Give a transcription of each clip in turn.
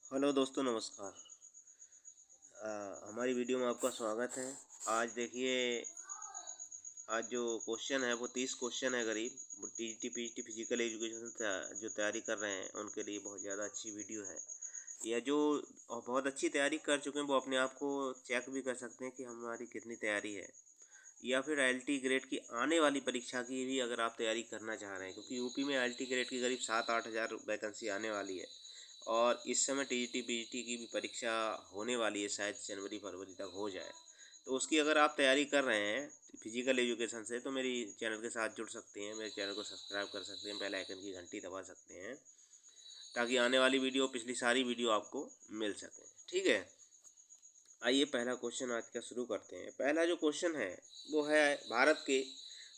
Hello दोस्तों, नमस्कार। हमारी वीडियो में आपका स्वागत है। आज देखिए, आज जो क्वेश्चन है वो 30 क्वेश्चन है करीब। वो टीजीटी पीजीटी फिजिकल एजुकेशन जो तैयारी कर रहे हैं उनके लिए बहुत ज़्यादा अच्छी वीडियो है। या जो बहुत अच्छी तैयारी कर चुके हैं वो अपने आप को चेक भी कर सकते हैं कि हमारी कितनी तैयारी है। या फिर आईएलटी ग्रेड की आने वाली परीक्षा की भी अगर आप तैयारी करना चाह रहे हैं, क्योंकि यूपी में आईएलटी ग्रेड की करीब 7-8 हज़ार वैकेंसी आने वाली है। और इस समय टीजीटी पीजीटी की भी परीक्षा होने वाली है, शायद जनवरी फरवरी तक हो जाए। तो उसकी अगर आप तैयारी कर रहे हैं फिजिकल एजुकेशन से, तो मेरी चैनल के साथ जुड़ सकते हैं, मेरे चैनल को सब्सक्राइब कर सकते हैं, बेल आइकन की घंटी दबा सकते हैं, ताकि आने वाली वीडियो, पिछली सारी वीडियो आपको मिल सकें। ठीक है, आइए पहला क्वेश्चन आज का शुरू करते हैं। पहला जो क्वेश्चन है वो है,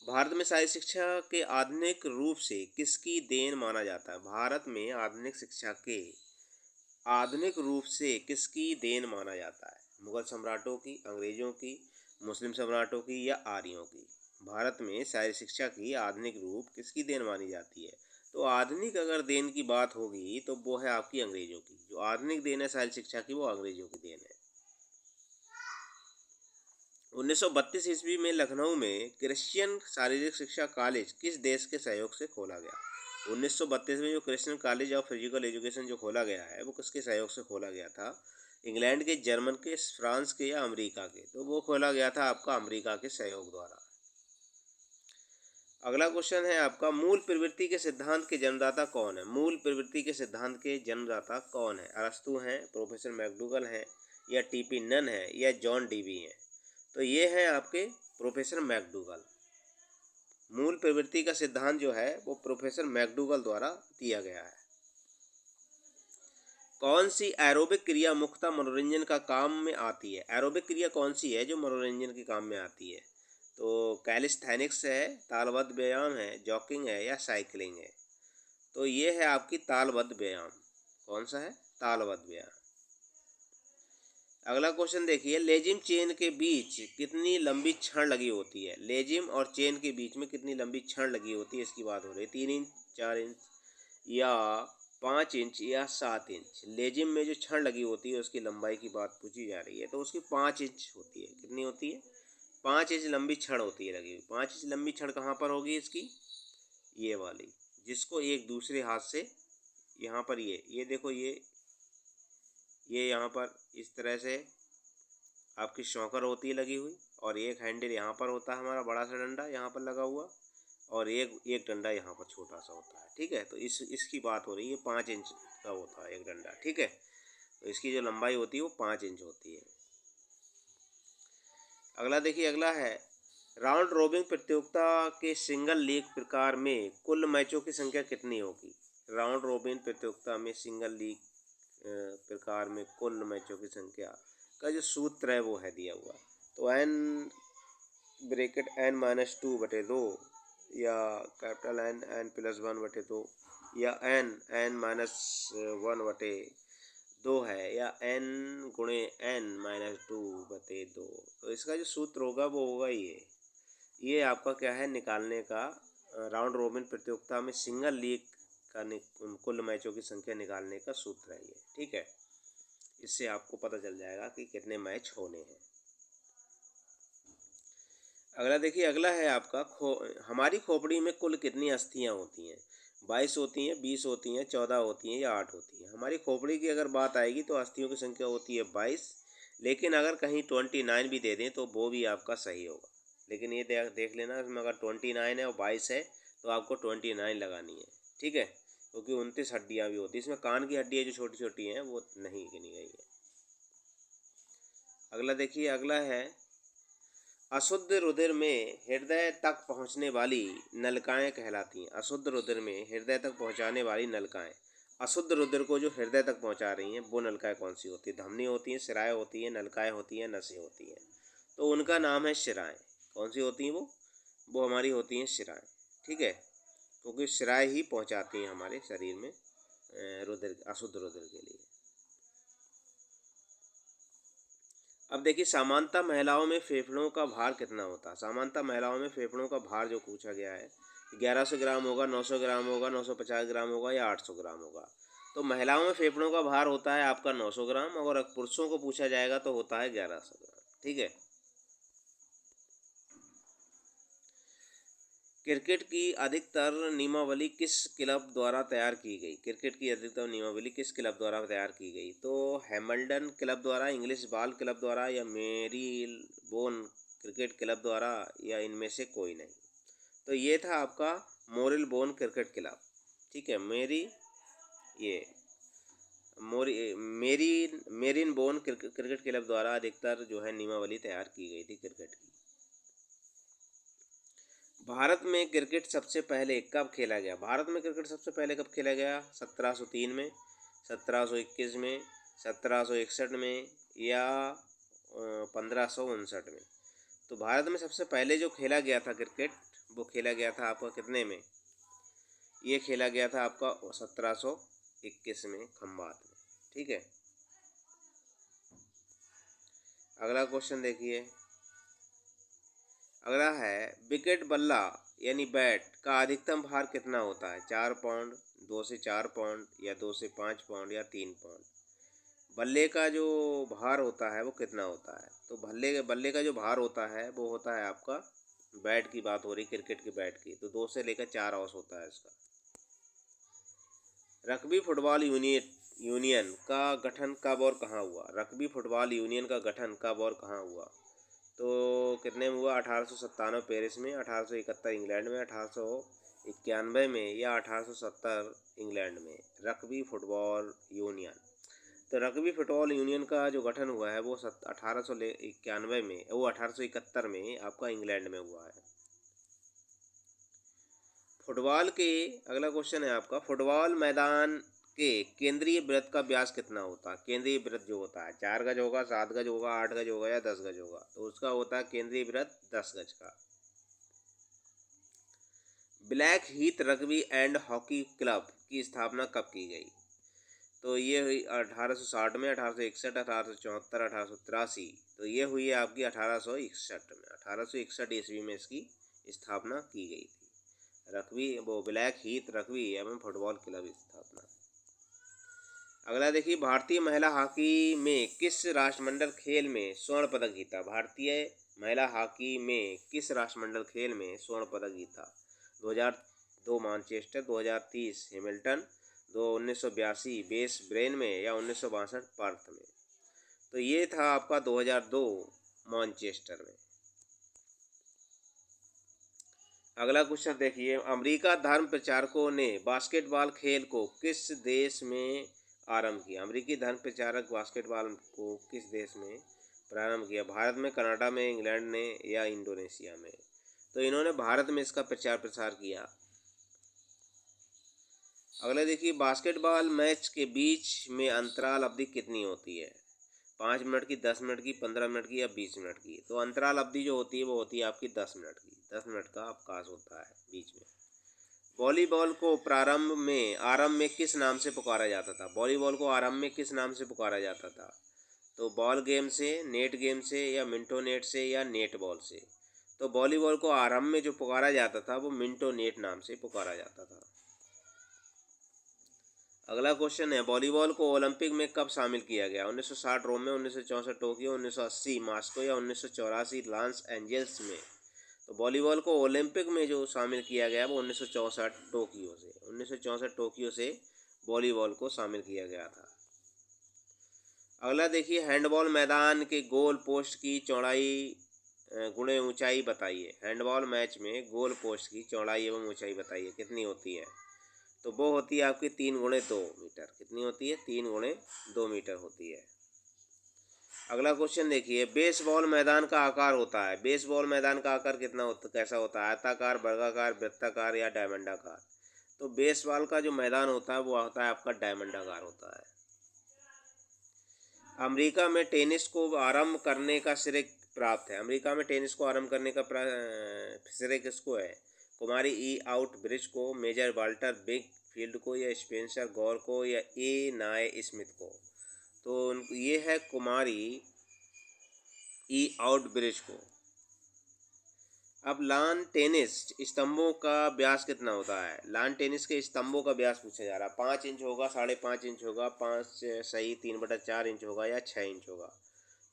भारत में शारीरिक शिक्षा के आधुनिक रूप से किसकी देन माना जाता है? भारत में आधुनिक शिक्षा के आधुनिक रूप से किसकी देन माना जाता है? मुगल सम्राटों की, अंग्रेजों की, मुस्लिम सम्राटों की या आर्यों की? भारत में शारीरिक शिक्षा की आधुनिक रूप किसकी देन मानी जाती है? तो आधुनिक अगर देन की बात होगी तो वो है आपकी अंग्रेजों की। जो आधुनिक देन है शारीरिक शिक्षा की, वो अंग्रेजों की देन है। 1932 ईस्वी में लखनऊ में क्रिश्चियन शारीरिक शिक्षा कॉलेज किस देश के सहयोग से खोला गया? 1932 में जो Christian college of physical education जो खोला गया है वो किसके सहयोग से खोला गया था? इंग्लैंड के, जर्मन के, फ्रांस के या अमेरिका के? तो वो खोला गया था आपका अमेरिका के सहयोग द्वारा। अगला क्वेश्चन है आपका, मूल प्रवृत्ति के सिद्धांत के जन्मदाता कौन है? मूल प्रवृत्ति के सिद्धांत के जन्मदाता कौन है? अरस्तू हैं, प्रोफेसर मैकडूगल हैं, या टीपी नन है, या जॉन डीवी हैं? तो ये हैं आपके प्रोफेसर मैकडूगल। मूल प्रवृत्ति का सिद्धांत जो है वो प्रोफेसर मैकडूगल द्वारा दिया गया है। कौन सी एरोबिक क्रिया मुख्यतः मनोरंजन का काम में आती है? एरोबिक क्रिया कौन सी है जो मनोरंजन के काम में आती है? तो कैलिस्थेनिक्स है, तालबद्ध व्यायाम है, जॉगिंग है, या साइकिलिंग है? तो ये है आपकी तालबद्ध व्यायाम। कौन सा है? तालबद्ध व्यायाम। अगला क्वेश्चन देखिए, लेजिम चेन के बीच कितनी लंबी छड़ लगी होती है? लेजिम और चेन के बीच में कितनी लंबी छड़ लगी होती है, इसकी बात हो रही है। 3 इंच, 4 इंच, या 5 इंच, या 7 इंच? लेजिम में जो छड़ लगी होती है उसकी लंबाई की बात पूछी जा रही है, तो उसकी 5 इंच होती है। कितनी होती है? 5 इंच लंबी छड़ होती है लगी हुई। 5 इंच लंबी छड़ कहाँ पर होगी इसकी? ये वाली, जिसको एक दूसरे हाथ से यहाँ पर, ये देखो, ये यहाँ पर इस तरह से आपकी शॉकर होती है लगी हुई, और एक हैंडल यहाँ पर होता है हमारा बड़ा सा डंडा यहाँ पर लगा हुआ, और एक एक डंडा यहाँ पर छोटा सा होता है। ठीक है, तो इसकी बात हो रही है। 5 इंच का होता है एक डंडा। ठीक है, तो इसकी जो लंबाई होती है वो 5 इंच होती है। अगला देखिए, अगला है, राउंड रोबिन प्रतियोगिता के सिंगल लीग प्रकार में कुल मैचों की संख्या कितनी होगी? राउंड रोबिन प्रतियोगिता में सिंगल लीग प्रकार में कुल मैचों की संख्या का जो सूत्र है वो है दिया हुआ। तो एन ब्रेकेट एन माइनस 2/2, या कैपिटल एन एन प्लस 1/2, या एन एन माइनस 1/2 है, या एन गुणे एन माइनस 2/2। तो इसका जो सूत्र होगा वो होगा ये आपका क्या है निकालने का, राउंड रोबिन प्रतियोगिता में सिंगल लीग का कुल मैचों की संख्या निकालने का सूत्र है ये। ठीक है, इससे आपको पता चल जाएगा कि कितने मैच होने हैं। अगला देखिए, अगला है आपका, हमारी खोपड़ी में कुल कितनी अस्थियां होती हैं? 22 होती हैं, 20 होती हैं, 14 होती हैं, या 8 होती हैं? हमारी खोपड़ी की अगर बात आएगी तो अस्थियों की संख्या होती है 22। लेकिन अगर कहीं 29 भी दे दें तो वो भी आपका सही होगा। लेकिन ये देख लेना, इसमें अगर 29 है और 22 है तो आपको 29 लगानी है। ठीक है, क्योंकि 29 हड्डियाँ भी होती हैं इसमें। कान की हड्डियाँ जो छोटी छोटी हैं वो नहीं गिनी गई है। अगला देखिए, अगला है, अशुद्ध रुधिर में हृदय तक पहुंचने वाली नलिकाएं कहलाती हैं। अशुद्ध रुधिर में हृदय तक पहुंचाने वाली नलिकाएं, अशुद्ध रुधिर को जो हृदय तक पहुंचा रही हैं वो नलिकाएं कौन सी होती है? धमनी होती हैं, शिराएं होती हैं, नलिकाएं होती हैं, नसें होती हैं? तो उनका नाम है शिराएं। कौन सी होती हैं वो हमारी होती हैं शिराएं। ठीक है, क्योंकि शिराएं ही पहुंचाती हैं हमारे शरीर में रुधिर, अशुद्ध रुधिर के लिए। अब देखिए, सामान्यतः महिलाओं में फेफड़ों का भार कितना होता है? सामान्यतः महिलाओं में फेफड़ों का भार जो पूछा गया है, 1100 ग्राम होगा, 900 ग्राम होगा, 950 ग्राम होगा, या 800 ग्राम होगा? तो महिलाओं में फेफड़ों का भार होता है आपका 900 ग्राम, और पुरुषों को पूछा जाएगा तो होता है 1100 ग्राम। ठीक है। क्रिकेट की अधिकतर नियमावली किस क्लब द्वारा तैयार की गई? क्रिकेट की अधिकतर नियमावली किस क्लब द्वारा तैयार की गई? तो हैमिल्टन क्लब द्वारा, इंग्लिश बॉल क्लब द्वारा, या मेरी बोन क्रिकेट क्लब द्वारा, या इनमें से कोई नहीं। तो ये था आपका मोरिल बोन क्रिकेट क्लब। ठीक है। ये मोरी मेरी मेरिन बोन क्रिकेट क्लब द्वारा अधिकतर जो है नियमावली तैयार की गई थी क्रिकेट की। भारत में क्रिकेट सबसे पहले कब खेला गया? भारत में क्रिकेट सबसे पहले कब खेला गया? 1703 में, 1721 में, 1761 में, या 1559 में। तो भारत में सबसे पहले जो खेला गया था क्रिकेट, वो खेला गया था आपका कितने में? ये खेला गया था आपका 1721 में, खंबात में। ठीक है। अगला क्वेश्चन देखिए। अगला है विकेट बल्ला यानी बैट का अधिकतम भार कितना होता है? 4 पाउंड, 2 से 4 पाउंड, या 2 से 5 पाउंड, या 3 पाउंड। बल्ले का जो भार होता है वो कितना होता है? तो बल्ले का जो भार होता है वो होता है आपका, बैट की बात हो रही क्रिकेट के बैट की, तो 2 से लेकर 4 औंस होता है इसका। रग्बी फुटबॉल यूनियन का गठन कब और कहाँ हुआ? रग्बी फुटबॉल यूनियन का गठन कब और कहाँ हुआ? तो कितने में हुआ? 1897 पेरिस में, 1871 इंग्लैंड में, 1891 में, या 1870 इंग्लैंड में। रग्बी फुटबॉल यूनियन, तो रग्बी फुटबॉल यूनियन का जो गठन हुआ है वो 1891 में, वो 1871 में आपका इंग्लैंड में हुआ है। फुटबॉल के अगला क्वेश्चन है आपका, फुटबॉल मैदान के केंद्रीय वृत्त का व्यास कितना होता है? केंद्रीय वृत्त जो होता है 4 गज होगा, 7 गज होगा, 8 गज होगा, या 10 गज होगा। तो उसका होता है केंद्रीय वृत्त 10 गज का। Black Heath rugby and hockey club की स्थापना कब की गई? तो ये हुई 1860 में, 1861, 1874, 1883। तो ये हुई है आपकी 1861 में, 1861 ईस्वी में इसकी स्थापना की गई थी। रग्बी वो ब्लैक हीथ रग्बी एवं फुटबॉल क्लब स्थापना। अगला देखिए, भारतीय महिला हॉकी में किस राष्ट्रमंडल खेल में स्वर्ण पदक जीता? भारतीय महिला हॉकी में किस राष्ट्रमंडल खेल में स्वर्ण पदक जीता? 2002 मानचेस्टर, 2030 हैमिल्टन, 1982 बेस ब्रेन में, या 1962 पर्थ में। तो ये था आपका 2002 मानचेस्टर में। अगला क्वेश्चन देखिए, अमेरिका धर्म प्रचारकों ने बास्केटबॉल खेल को किस देश में आरंभ किया? अमेरिकी धर्म प्रचारक बास्केटबॉल को किस देश में प्रारंभ किया? भारत में, कनाडा में, इंग्लैंड ने, या इंडोनेशिया में। तो इन्होंने भारत में इसका प्रचार प्रसार किया। अगला देखिए, बास्केटबॉल मैच के बीच में अंतराल अवधि कितनी होती है? 5 मिनट की, 10 मिनट की, 15 मिनट की, या 20 मिनट की। तो अंतराल अवधि जो होती है वो होती है आपकी 10 मिनट की। 10 मिनट का अवकाश होता है बीच में। वॉलीबॉल को आरंभ में किस नाम से पुकारा जाता था? वॉलीबॉल को आरंभ में किस नाम से पुकारा जाता था? तो बॉल गेम से, नेट गेम से, या मिंटो नेट से, या नेट बॉल से। तो वॉलीबॉल को आरंभ में जो पुकारा जाता था वो मिंटो नेट नाम से पुकारा जाता था। अगला क्वेश्चन है, वॉलीबॉल को ओलंपिक में कब शामिल किया गया? 1960 रोम में, 1964 टोक्यो, 1980 मॉस्को, या 1984 लॉस एंजल्स में। तो वॉलीबॉल को ओलंपिक में जो शामिल किया गया वो 1964 टोक्यो से वॉलीबॉल को शामिल किया गया था। अगला देखिए, हैंडबॉल मैदान के गोल पोस्ट की चौड़ाई गुणे ऊंचाई बताइए। हैंडबॉल मैच में गोल पोस्ट की चौड़ाई एवं ऊंचाई बताइए कितनी होती है? तो वो होती है आपकी 3 × 2 मीटर। कितनी होती है? 3 × 2 मीटर होती है। अगला क्वेश्चन देखिए, बेसबॉल मैदान का आकार होता है। बेसबॉल मैदान का आकार कैसा होता है? आयताकार, वर्गाकार, वृत्ताकार, या डायमंडाकार। तो बेसबॉल का जो मैदान होता है वो होता है आपका डायमंडाकार होता है। अमेरिका में टेनिस को आरंभ करने का श्रेय प्राप्त है। अमेरिका में टेनिस को आरंभ करने का श्रेय किसको है? कुमारी ई आउट ब्रिज को, मेजर वाल्टर बिग फील्ड को, या स्पेंसर गौर को, या ए नाय स्मिथ को। तो ये है कुमारी ई आउट ब्रिज को। अब लॉन टेनिस स्तंभों का व्यास कितना होता है? लॉन टेनिस के स्तंभों का व्यास पूछा जा रहा है। 5 इंच होगा, 5.5 इंच होगा, 5 सही 3/4 इंच होगा या 6 इंच होगा।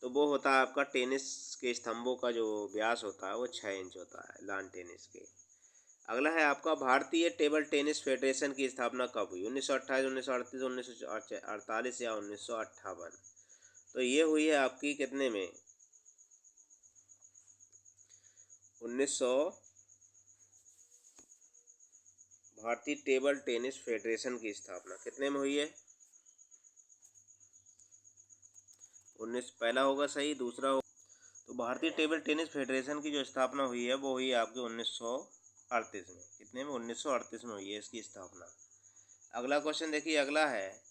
तो वो होता है आपका टेनिस के स्तंभों का जो व्यास होता है वो 6 इंच होता है लॉन टेनिस के। अगला है आपका भारतीय टेबल टेनिस फेडरेशन की स्थापना कब हुई? 1928, 1938, 1948 या 1958। तो ये हुई है आपकी कितने में? 1900। भारतीय टेबल टेनिस फेडरेशन की स्थापना कितने में हुई है? 19 पहला होगा सही, दूसरा हो। तो भारतीय टेबल टेनिस फेडरेशन की जो स्थापना हुई है वो हुई है आपकी 1938 में। कितने में? 1938 में हुई है इसकी स्थापना। अगला क्वेश्चन देखिए, अगला है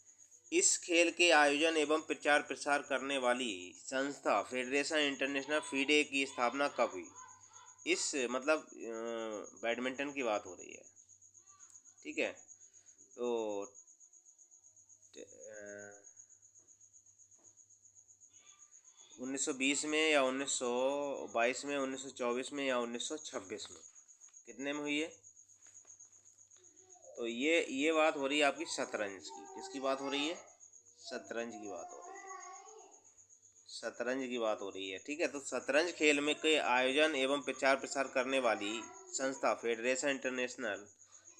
इस खेल के आयोजन एवं प्रचार प्रसार करने वाली संस्था फेडरेशन इंटरनेशनल फीडे की स्थापना कब हुई? इस मतलब बैडमिंटन की बात हो रही है, ठीक है। तो 1920 में या 1922 में, 1924 में या 1926 में, कितने में हुई है? तो ये बात हो रही है आपकी शतरंज की। किसकी बात हो रही है? शतरंज की बात हो रही है। शतरंज की बात हो रही है, ठीक है। तो शतरंज खेल में के आयोजन एवं प्रचार प्रसार करने वाली संस्था फेडरेशन इंटरनेशनल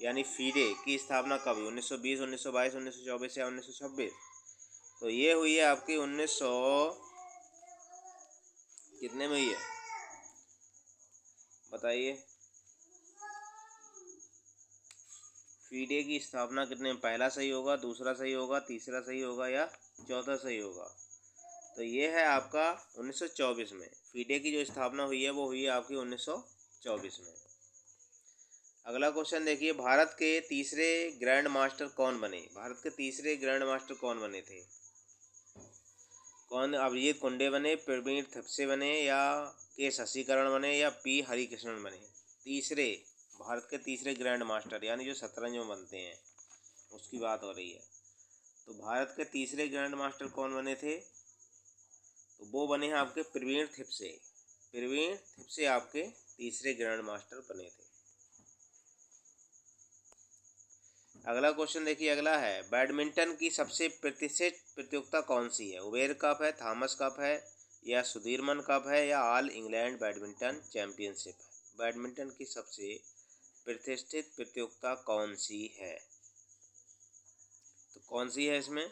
यानी फीडे की स्थापना कब हुई? 1920, 1922, 1924 या 1926। तो ये हुई है आपकी 1900 कितने में हुई है बताइए? फीडे की स्थापना कितने में? पहला सही होगा, दूसरा सही होगा, तीसरा सही होगा या चौथा सही होगा? तो ये है आपका 1924 में। फीडे की जो स्थापना हुई है वो हुई है आपकी 1924 में। अगला क्वेश्चन देखिए, भारत के तीसरे ग्रैंड मास्टर कौन बने? भारत के तीसरे ग्रैंड मास्टर कौन बने थे? कौन? अभिजीत कुंडे बने, प्रवीण थपसे बने या के शशिकरण बने या पी हरिकृष्णन बने? तीसरे, भारत के तीसरे ग्रैंड मास्टर यानी जो शतरंज में बनते हैं उसकी बात हो रही है। तो भारत के तीसरे ग्रैंड मास्टर कौन बने थे? तो वो बने हैं आपके प्रवीण थिप्से। प्रवीण थिप्से आपके तीसरे ग्रैंड मास्टर बने थे। अगला क्वेश्चन देखिए, अगला है बैडमिंटन की सबसे प्रतिष्ठित प्रतियोगिता कौन सी है? उबेर कप है, थॉमस कप है या सुधीरमन कप है या ऑल इंग्लैंड बैडमिंटन चैंपियनशिप है? बैडमिंटन की सबसे प्रतिष्ठित प्रतियोगिता कौन सी है? तो कौन सी है इसमें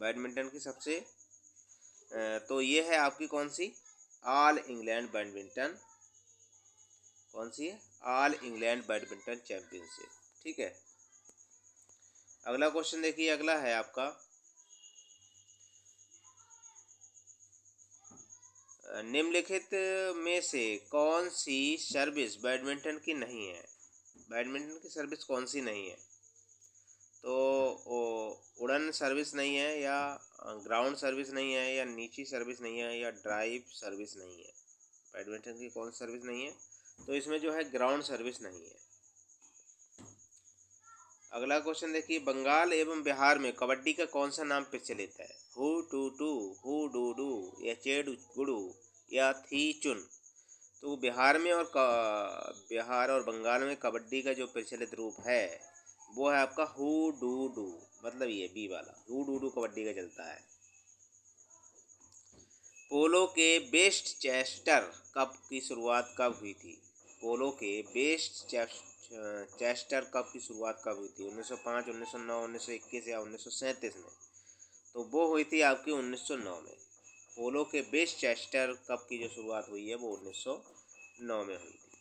बैडमिंटन की सबसे? तो ये है आपकी कौन सी? All England badminton. कौन सी है? ऑल इंग्लैंड बैडमिंटन चैंपियनशिप, ठीक है। अगला क्वेश्चन देखिए, अगला है आपका निम्नलिखित में से कौन सी सर्विस बैडमिंटन की नहीं है? बैडमिंटन की सर्विस कौन सी नहीं है? तो उड़न सर्विस नहीं है या ग्राउंड सर्विस नहीं है या नीची सर्विस नहीं है या ड्राइव सर्विस नहीं है? बैडमिंटन की कौन सर्विस नहीं है? तो इसमें जो है ग्राउंड सर्विस नहीं है। अगला क्वेश्चन देखिए, बंगाल एवं बिहार में कबड्डी का कौन सा नाम प्रचलित है? हु टू टू, हु डू डू या चेड गुडू या थी चुन? तो बिहार और बंगाल में कबड्डी का जो प्रचलित रूप है वो है आपका हु डू डू, मतलब ये बी वाला हु डू डू कबड्डी का चलता है। पोलो के बेस्ट चेस्टर कप की शुरुआत कब हुई थी? पोलो के बेस्ट चेस्टर कप की शुरुआत कब हुई थी? 1905, 1909, 1921 या 1937 में? तो वो हुई थी आपकी 1909 में। पोलो के बेस्ट चेस्टर कप की जो शुरुआत हुई है वो 1909 में हुई थी,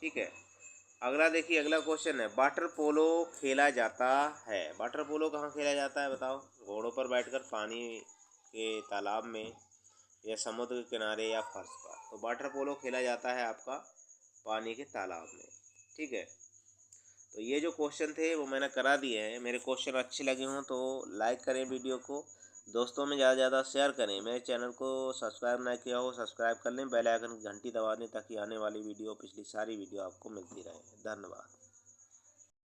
ठीक है। अगला देखिए, अगला क्वेश्चन है वाटर पोलो खेला जाता है। वाटर पोलो कहाँ खेला जाता है बताओ? घोड़ों पर बैठकर पानी के तालाब में या समुद्र के किनारे या फर्श पर? तो वाटर पोलो खेला जाता है आपका पानी के तालाब में, ठीक है। तो ये जो क्वेश्चन थे वो मैंने करा दिए हैं। मेरे क्वेश्चन अच्छे लगे हों तो लाइक करें वीडियो को, दोस्तों में ज़्यादा से ज़्यादा शेयर करें। मेरे चैनल को सब्सक्राइब ना किया हो सब्सक्राइब कर लें, बेल आइकन की घंटी दबा दें ताकि आने वाली वीडियो पिछली सारी वीडियो आपको मिलती रहे। धन्यवाद।